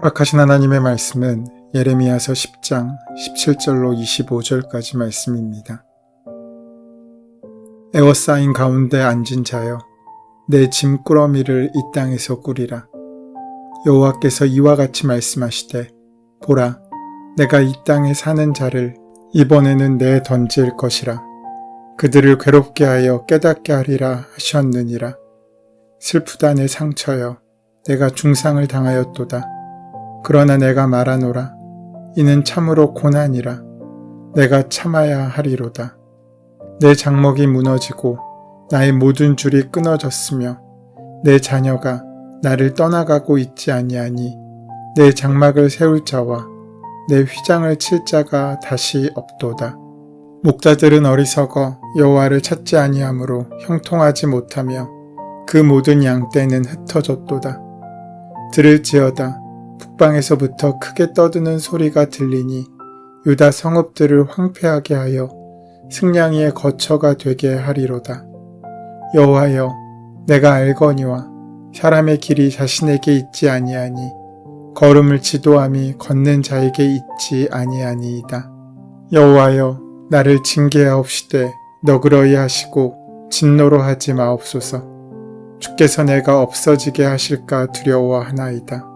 허락하신 하나님의 말씀은 예레미야서 10장 17절로 25절까지 말씀입니다. 에워싸인 가운데 앉은 자여, 내 짐꾸러미를 이 땅에서 꾸리라. 여호와께서 이와 같이 말씀하시되, 보라, 내가 이 땅에 사는 자를 이번에는 내 던질 것이라. 그들을 괴롭게 하여 깨닫게 하리라 하셨느니라. 슬프다 내 상처여, 내가 중상을 당하였도다. 그러나 내가 말하노라. 이는 참으로 고난이라. 내가 참아야 하리로다. 내 장목이 무너지고 나의 모든 줄이 끊어졌으며 내 자녀가 나를 떠나가고 있지 아니하니 내 장막을 세울 자와 내 휘장을 칠 자가 다시 없도다. 목자들은 어리석어 여호와를 찾지 아니하므로 형통하지 못하며 그 모든 양떼는 흩어졌도다. 들을지어다. 북방에서부터 크게 떠드는 소리가 들리니 유다 성읍들을 황폐하게 하여 승냥이의 거처가 되게 하리로다. 여호와여, 내가 알거니와 사람의 길이 자신에게 있지 아니하니 걸음을 지도함이 걷는 자에게 있지 아니하니이다. 여호와여, 나를 징계하옵시되 너그러이 하시고 진노로 하지 마옵소서. 주께서 내가 없어지게 하실까 두려워하나이다.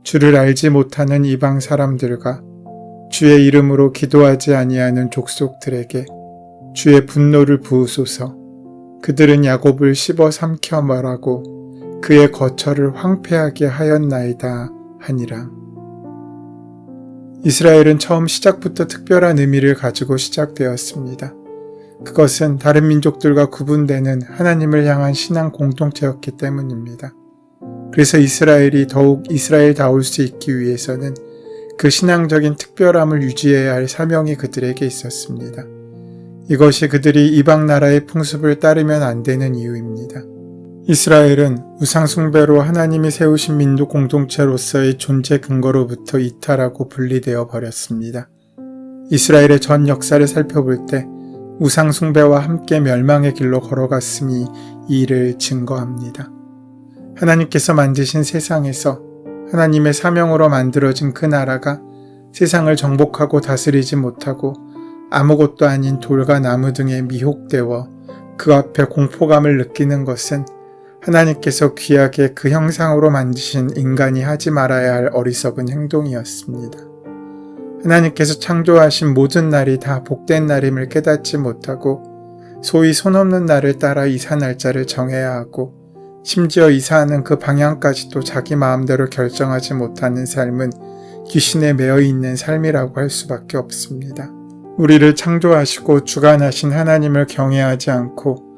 주를 알지 못하는 이방 사람들과 주의 이름으로 기도하지 아니하는 족속들에게 주의 분노를 부으소서. 그들은 야곱을 씹어 삼켜 말하고 그의 거처를 황폐하게 하였나이다 하니라. 이스라엘은 처음 시작부터 특별한 의미를 가지고 시작되었습니다. 그것은 다른 민족들과 구분되는 하나님을 향한 신앙 공동체였기 때문입니다. 그래서 이스라엘이 더욱 이스라엘다울 수 있기 위해서는 그 신앙적인 특별함을 유지해야 할 사명이 그들에게 있었습니다. 이것이 그들이 이방 나라의 풍습을 따르면 안 되는 이유입니다. 이스라엘은 우상숭배로 하나님이 세우신 민족 공동체로서의 존재 근거로부터 이탈하고 분리되어 버렸습니다. 이스라엘의 전 역사를 살펴볼 때 우상숭배와 함께 멸망의 길로 걸어갔음이 이 일을 증거합니다. 하나님께서 만드신 세상에서 하나님의 사명으로 만들어진 그 나라가 세상을 정복하고 다스리지 못하고 아무것도 아닌 돌과 나무 등에 미혹되어 그 앞에 공포감을 느끼는 것은 하나님께서 귀하게 그 형상으로 만드신 인간이 하지 말아야 할 어리석은 행동이었습니다. 하나님께서 창조하신 모든 날이 다 복된 날임을 깨닫지 못하고 소위 손 없는 날을 따라 이사 날짜를 정해야 하고 심지어 이사하는 그 방향까지도 자기 마음대로 결정하지 못하는 삶은 귀신에 매여 있는 삶이라고 할 수밖에 없습니다. 우리를 창조하시고 주관하신 하나님을 경외하지 않고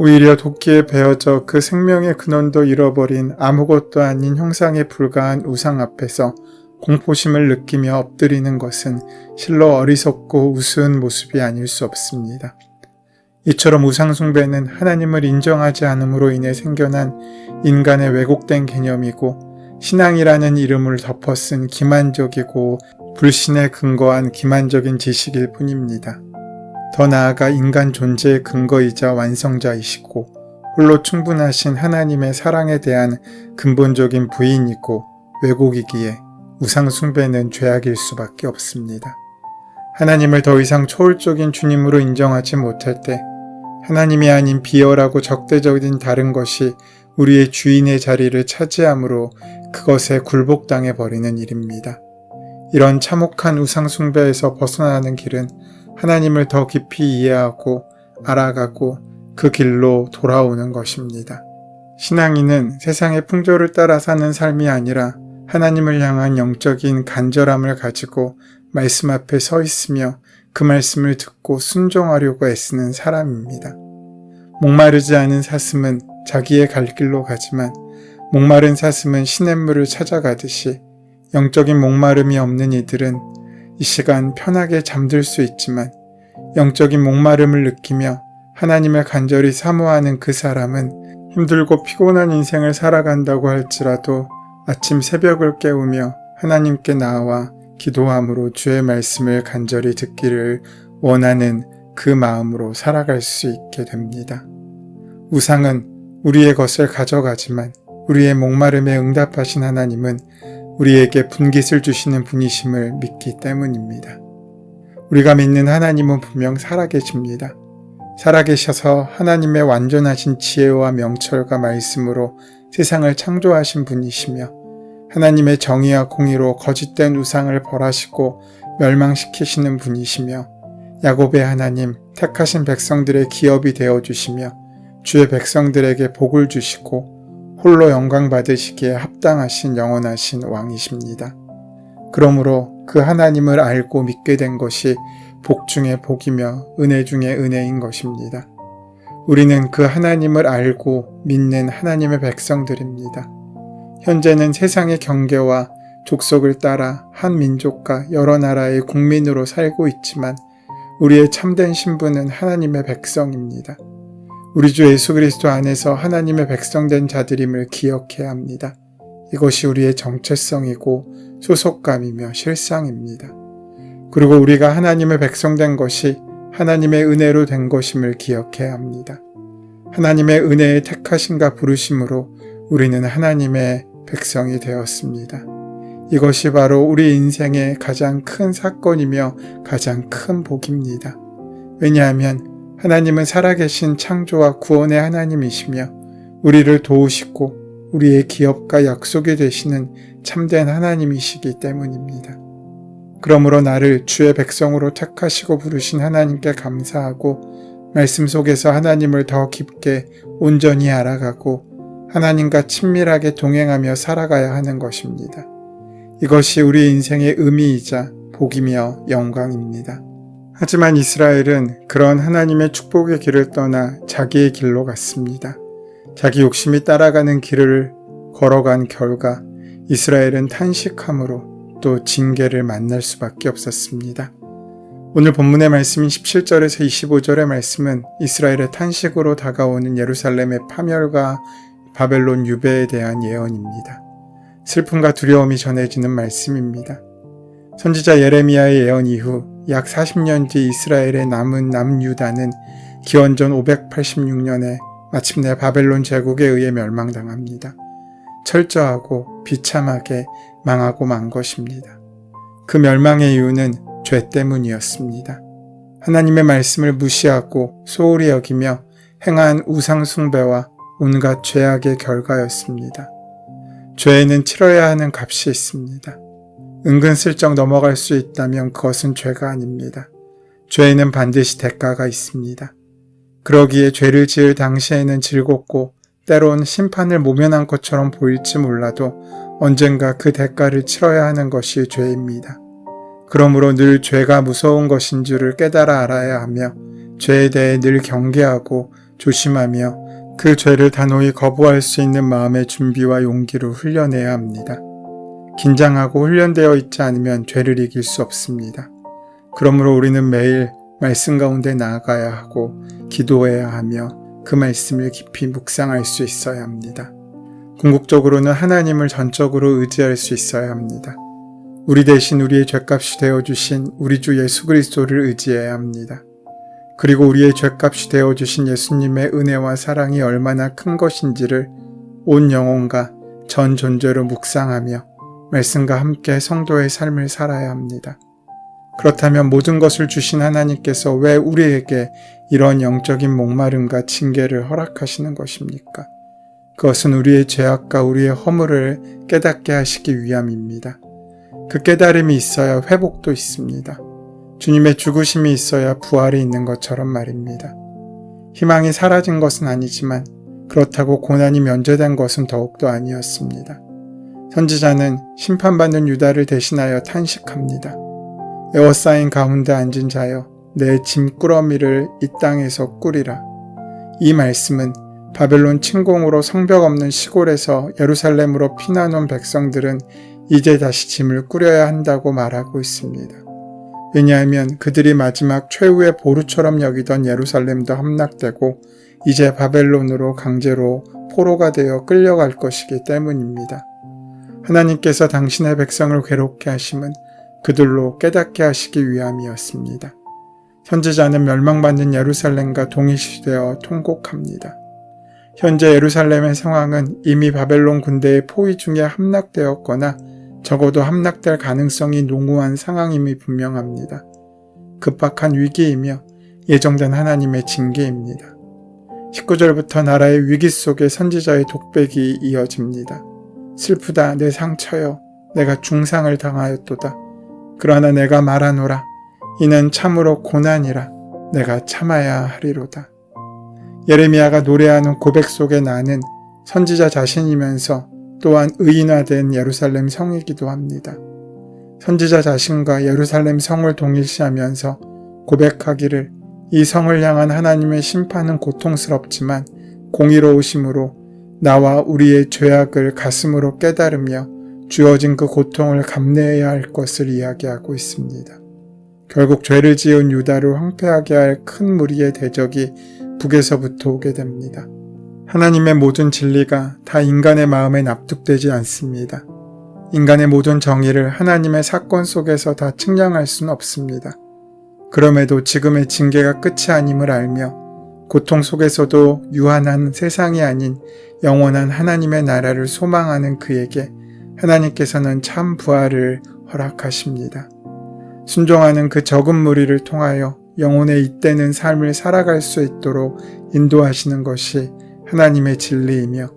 오히려 도끼에 베어져 그 생명의 근원도 잃어버린 아무것도 아닌 형상에 불과한 우상 앞에서 공포심을 느끼며 엎드리는 것은 실로 어리석고 우스운 모습이 아닐 수 없습니다. 이처럼 우상숭배는 하나님을 인정하지 않음으로 인해 생겨난 인간의 왜곡된 개념이고 신앙이라는 이름을 덮어쓴 기만적이고 불신에 근거한 기만적인 지식일 뿐입니다. 더 나아가 인간 존재의 근거이자 완성자이시고 홀로 충분하신 하나님의 사랑에 대한 근본적인 부인이고 왜곡이기에 우상숭배는 죄악일 수밖에 없습니다. 하나님을 더 이상 초월적인 주님으로 인정하지 못할 때 하나님이 아닌 비열하고 적대적인 다른 것이 우리의 주인의 자리를 차지하므로 그것에 굴복당해 버리는 일입니다. 이런 참혹한 우상숭배에서 벗어나는 길은 하나님을 더 깊이 이해하고 알아가고 그 길로 돌아오는 것입니다. 신앙인은 세상의 풍조를 따라 사는 삶이 아니라 하나님을 향한 영적인 간절함을 가지고 말씀 앞에 서 있으며 그 말씀을 듣고 순종하려고 애쓰는 사람입니다. 목마르지 않은 사슴은 자기의 갈 길로 가지만 목마른 사슴은 시냇물을 찾아가듯이 영적인 목마름이 없는 이들은 이 시간 편하게 잠들 수 있지만 영적인 목마름을 느끼며 하나님을 간절히 사모하는 그 사람은 힘들고 피곤한 인생을 살아간다고 할지라도 아침 새벽을 깨우며 하나님께 나아와 기도함으로 주의 말씀을 간절히 듣기를 원하는 그 마음으로 살아갈 수 있게 됩니다. 우상은 우리의 것을 가져가지만 우리의 목마름에 응답하신 하나님은 우리에게 분깃을 주시는 분이심을 믿기 때문입니다. 우리가 믿는 하나님은 분명 살아계십니다. 살아계셔서 하나님의 완전하신 지혜와 명철과 말씀으로 세상을 창조하신 분이시며 하나님의 정의와 공의로 거짓된 우상을 벌하시고 멸망시키시는 분이시며 야곱의 하나님, 택하신 백성들의 기업이 되어주시며 주의 백성들에게 복을 주시고 홀로 영광 받으시기에 합당하신 영원하신 왕이십니다. 그러므로 그 하나님을 알고 믿게 된 것이 복 중에 복이며 은혜 중에 은혜인 것입니다. 우리는 그 하나님을 알고 믿는 하나님의 백성들입니다. 현재는 세상의 경계와 족속을 따라 한 민족과 여러 나라의 국민으로 살고 있지만 우리의 참된 신분은 하나님의 백성입니다. 우리 주 예수 그리스도 안에서 하나님의 백성된 자들임을 기억해야 합니다. 이것이 우리의 정체성이고 소속감이며 실상입니다. 그리고 우리가 하나님의 백성된 것이 하나님의 은혜로 된 것임을 기억해야 합니다. 하나님의 은혜의 택하심과 부르심으로 우리는 하나님의 백성이 되었습니다. 이것이 바로 우리 인생의 가장 큰 사건이며 가장 큰 복입니다. 왜냐하면 하나님은 살아계신 창조와 구원의 하나님이시며 우리를 도우시고 우리의 기업과 약속이 되시는 참된 하나님이시기 때문입니다. 그러므로 나를 주의 백성으로 택하시고 부르신 하나님께 감사하고 말씀 속에서 하나님을 더 깊게 온전히 알아가고 하나님과 친밀하게 동행하며 살아가야 하는 것입니다. 이것이 우리 인생의 의미이자 복이며 영광입니다. 하지만 이스라엘은 그런 하나님의 축복의 길을 떠나 자기의 길로 갔습니다. 자기 욕심이 따라가는 길을 걸어간 결과 이스라엘은 탄식함으로 또 징계를 만날 수밖에 없었습니다. 오늘 본문의 말씀인 17절에서 25절의 말씀은 이스라엘의 탄식으로 다가오는 예루살렘의 파멸과 바벨론 유배에 대한 예언입니다. 슬픔과 두려움이 전해지는 말씀입니다. 선지자 예레미야의 예언 이후 약 40년 뒤 이스라엘의 남은 남유다는 기원전 586년에 마침내 바벨론 제국에 의해 멸망당합니다. 철저하고 비참하게 망하고 만 것입니다. 그 멸망의 이유는 죄 때문이었습니다. 하나님의 말씀을 무시하고 소홀히 여기며 행한 우상 숭배와 온갖 죄악의 결과였습니다. 죄에는 치러야 하는 값이 있습니다. 은근슬쩍 넘어갈 수 있다면 그것은 죄가 아닙니다. 죄에는 반드시 대가가 있습니다. 그러기에 죄를 지을 당시에는 즐겁고 때론 심판을 모면한 것처럼 보일지 몰라도 언젠가 그 대가를 치러야 하는 것이 죄입니다. 그러므로 늘 죄가 무서운 것인 줄을 깨달아 알아야 하며 죄에 대해 늘 경계하고 조심하며 그 죄를 단호히 거부할 수 있는 마음의 준비와 용기를 훈련해야 합니다. 긴장하고 훈련되어 있지 않으면 죄를 이길 수 없습니다. 그러므로 우리는 매일 말씀 가운데 나아가야 하고 기도해야 하며 그 말씀을 깊이 묵상할 수 있어야 합니다. 궁극적으로는 하나님을 전적으로 의지할 수 있어야 합니다. 우리 대신 우리의 죄값이 되어주신 우리 주 예수 그리스도를 의지해야 합니다. 그리고 우리의 죄값이 되어주신 예수님의 은혜와 사랑이 얼마나 큰 것인지를 온 영혼과 전 존재로 묵상하며 말씀과 함께 성도의 삶을 살아야 합니다. 그렇다면 모든 것을 주신 하나님께서 왜 우리에게 이런 영적인 목마름과 징계를 허락하시는 것입니까? 그것은 우리의 죄악과 우리의 허물을 깨닫게 하시기 위함입니다. 그 깨달음이 있어야 회복도 있습니다. 주님의 죽으심이 있어야 부활이 있는 것처럼 말입니다. 희망이 사라진 것은 아니지만 그렇다고 고난이 면제된 것은 더욱도 아니었습니다. 선지자는 심판받는 유다를 대신하여 탄식합니다. 에워싸인 가운데 앉은 자여 내 짐꾸러미를 이 땅에서 꾸리라. 이 말씀은 바벨론 침공으로 성벽 없는 시골에서 예루살렘으로 피난 온 백성들은 이제 다시 짐을 꾸려야 한다고 말하고 있습니다. 왜냐하면 그들이 마지막 최후의 보루처럼 여기던 예루살렘도 함락되고 이제 바벨론으로 강제로 포로가 되어 끌려갈 것이기 때문입니다. 하나님께서 당신의 백성을 괴롭게 하심은 그들로 깨닫게 하시기 위함이었습니다. 선지자는 멸망받는 예루살렘과 동일시되어 통곡합니다. 현재 예루살렘의 상황은 이미 바벨론 군대의 포위 중에 함락되었거나 적어도 함락될 가능성이 농후한 상황임이 분명합니다. 급박한 위기이며 예정된 하나님의 징계입니다. 19절부터 나라의 위기 속에 선지자의 독백이 이어집니다. 슬프다 내 상처여 내가 중상을 당하였도다. 그러나 내가 말하노라 이는 참으로 고난이라 내가 참아야 하리로다. 예레미야가 노래하는 고백 속에 나는 선지자 자신이면서 또한 의인화된 예루살렘 성이기도 합니다. 선지자 자신과 예루살렘 성을 동일시하면서 고백하기를 이 성을 향한 하나님의 심판은 고통스럽지만 공의로우심으로 나와 우리의 죄악을 가슴으로 깨달으며 주어진 그 고통을 감내해야 할 것을 이야기하고 있습니다. 결국 죄를 지은 유다를 황폐하게 할 큰 무리의 대적이 북에서부터 오게 됩니다. 하나님의 모든 진리가 다 인간의 마음에 납득되지 않습니다. 인간의 모든 정의를 하나님의 사건 속에서 다 측량할 수는 없습니다. 그럼에도 지금의 징계가 끝이 아님을 알며 고통 속에서도 유한한 세상이 아닌 영원한 하나님의 나라를 소망하는 그에게 하나님께서는 참 부활을 허락하십니다. 순종하는 그 적은 무리를 통하여 영혼의 잇대는 삶을 살아갈 수 있도록 인도하시는 것이 하나님의 진리이며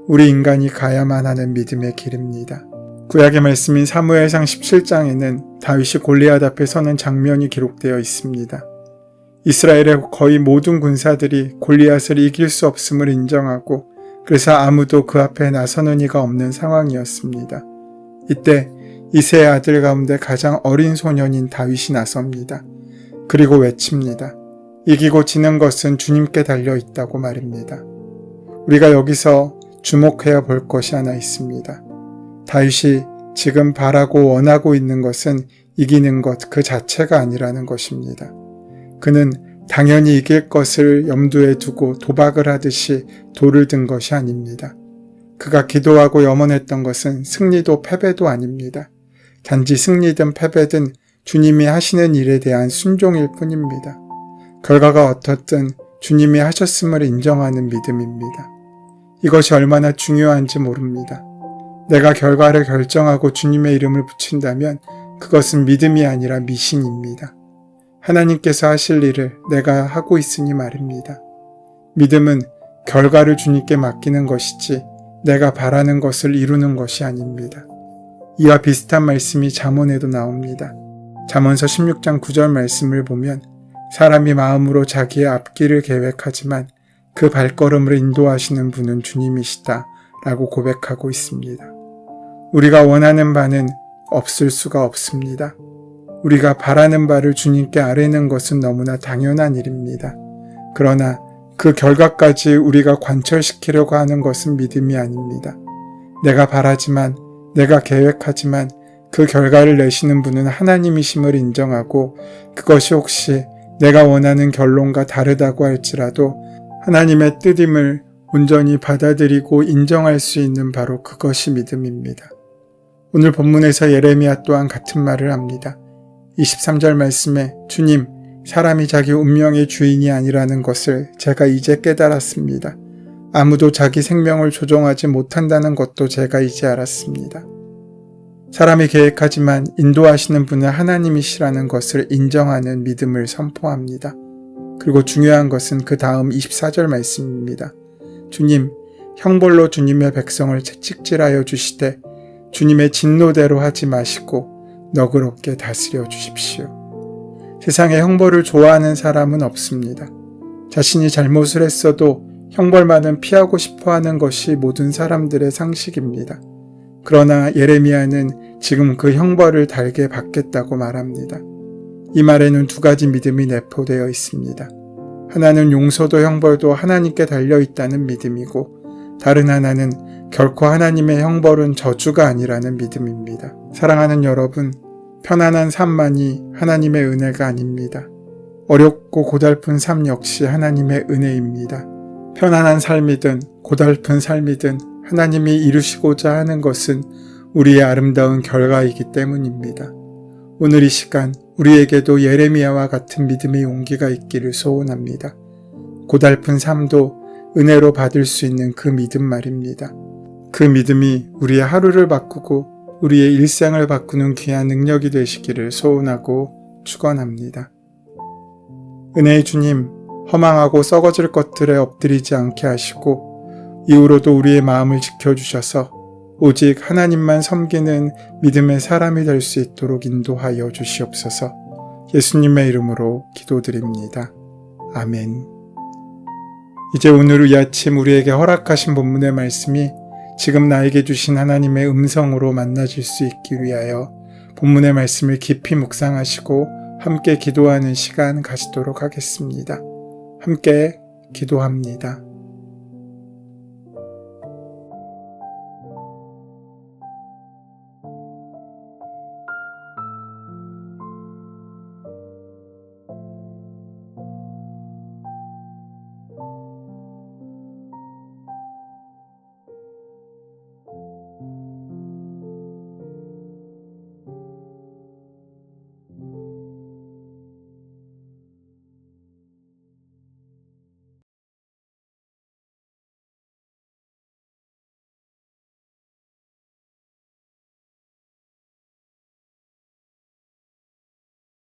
우리 인간이 가야만 하는 믿음의 길입니다. 구약의 말씀인 사무엘상 17장에는 다윗이 골리앗 앞에 서는 장면이 기록되어 있습니다. 이스라엘의 거의 모든 군사들이 골리앗을 이길 수 없음을 인정하고 그래서 아무도 그 앞에 나서는 이가 없는 상황이었습니다. 이때 이새의 아들 가운데 가장 어린 소년인 다윗이 나섭니다. 그리고 외칩니다. 이기고 지는 것은 주님께 달려 있다고 말입니다. 우리가 여기서 주목해야 볼 것이 하나 있습니다. 다윗이 지금 바라고 원하고 있는 것은 이기는 것 그 자체가 아니라는 것입니다. 그는 당연히 이길 것을 염두에 두고 도박을 하듯이 돌을 든 것이 아닙니다. 그가 기도하고 염원했던 것은 승리도 패배도 아닙니다. 단지 승리든 패배든 주님이 하시는 일에 대한 순종일 뿐입니다. 결과가 어떻든 주님이 하셨음을 인정하는 믿음입니다. 이것이 얼마나 중요한지 모릅니다. 내가 결과를 결정하고 주님의 이름을 붙인다면 그것은 믿음이 아니라 미신입니다. 하나님께서 하실 일을 내가 하고 있으니 말입니다. 믿음은 결과를 주님께 맡기는 것이지 내가 바라는 것을 이루는 것이 아닙니다. 이와 비슷한 말씀이 잠언에도 나옵니다. 잠언서 16장 9절 말씀을 보면 사람이 마음으로 자기의 앞길을 계획하지만 그 발걸음을 인도하시는 분은 주님이시다 라고 고백하고 있습니다. 우리가 원하는 바는 없을 수가 없습니다. 우리가 바라는 바를 주님께 아뢰는 것은 너무나 당연한 일입니다. 그러나 그 결과까지 우리가 관철시키려고 하는 것은 믿음이 아닙니다. 내가 바라지만, 내가 계획하지만 그 결과를 내시는 분은 하나님이심을 인정하고 그것이 혹시 내가 원하는 결론과 다르다고 할지라도 하나님의 뜻임을 온전히 받아들이고 인정할 수 있는 바로 그것이 믿음입니다. 오늘 본문에서 예레미야 또한 같은 말을 합니다. 23절 말씀에 주님, 사람이 자기 운명의 주인이 아니라는 것을 제가 이제 깨달았습니다. 아무도 자기 생명을 조종하지 못한다는 것도 제가 이제 알았습니다. 사람이 계획하지만 인도하시는 분은 하나님이시라는 것을 인정하는 믿음을 선포합니다. 그리고 중요한 것은 그 다음 24절 말씀입니다. 주님, 형벌로 주님의 백성을 채찍질하여 주시되 주님의 진노대로 하지 마시고 너그럽게 다스려 주십시오. 세상에 형벌을 좋아하는 사람은 없습니다. 자신이 잘못을 했어도 형벌만은 피하고 싶어하는 것이 모든 사람들의 상식입니다. 그러나 예레미야는 지금 그 형벌을 달게 받겠다고 말합니다. 이 말에는 두 가지 믿음이 내포되어 있습니다. 하나는 용서도 형벌도 하나님께 달려있다는 믿음이고 다른 하나는 결코 하나님의 형벌은 저주가 아니라는 믿음입니다. 사랑하는 여러분, 편안한 삶만이 하나님의 은혜가 아닙니다. 어렵고 고달픈 삶 역시 하나님의 은혜입니다. 편안한 삶이든 고달픈 삶이든 하나님이 이루시고자 하는 것은 우리의 아름다운 결과이기 때문입니다. 오늘 이 시간 우리에게도 예레미야와 같은 믿음의 용기가 있기를 소원합니다. 고달픈 삶도 은혜로 받을 수 있는 그 믿음 말입니다. 그 믿음이 우리의 하루를 바꾸고 우리의 일생을 바꾸는 귀한 능력이 되시기를 소원하고 축원합니다. 은혜의 주님, 허망하고 썩어질 것들에 엎드리지 않게 하시고 이후로도 우리의 마음을 지켜주셔서 오직 하나님만 섬기는 믿음의 사람이 될 수 있도록 인도하여 주시옵소서. 예수님의 이름으로 기도드립니다. 아멘. 이제 오늘 이 아침 우리에게 허락하신 본문의 말씀이 지금 나에게 주신 하나님의 음성으로 만나질 수 있기 위하여 본문의 말씀을 깊이 묵상하시고 함께 기도하는 시간 가지도록 하겠습니다. 함께 기도합니다.